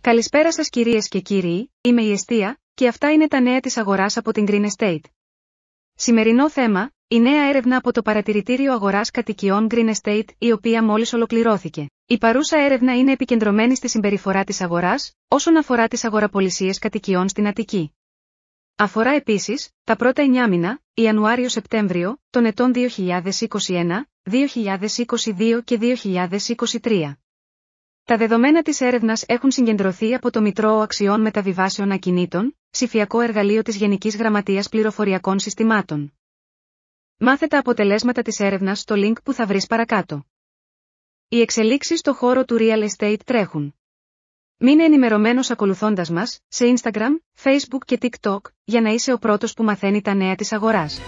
Καλησπέρα σας κυρίες και κύριοι, είμαι η Εστία, και αυτά είναι τα νέα της αγοράς από την Green Estate. Σημερινό θέμα, η νέα έρευνα από το Παρατηρητήριο Αγοράς Κατοικιών Green Estate, η οποία μόλις ολοκληρώθηκε. Η παρούσα έρευνα είναι επικεντρωμένη στη συμπεριφορά της αγοράς, όσον αφορά τις αγοραπολισίες κατοικιών στην Αττική. Αφορά επίσης, τα πρώτα 9 μήνα, Ιανουάριο-Σεπτέμβριο, των ετών 2021, 2022 και 2023. Τα δεδομένα της έρευνας έχουν συγκεντρωθεί από το Μητρό Αξιών Μεταβιβάσεων Ακινήτων, ψηφιακό εργαλείο της Γενικής Γραμματείας Πληροφοριακών Συστημάτων. Μάθε τα αποτελέσματα της έρευνας στο link που θα βρεις παρακάτω. Οι εξελίξεις στο χώρο του real estate τρέχουν. Μείνε ενημερωμένος ακολουθώντας μας, σε Instagram, Facebook και TikTok, για να είσαι ο πρώτος που μαθαίνει τα νέα της αγοράς.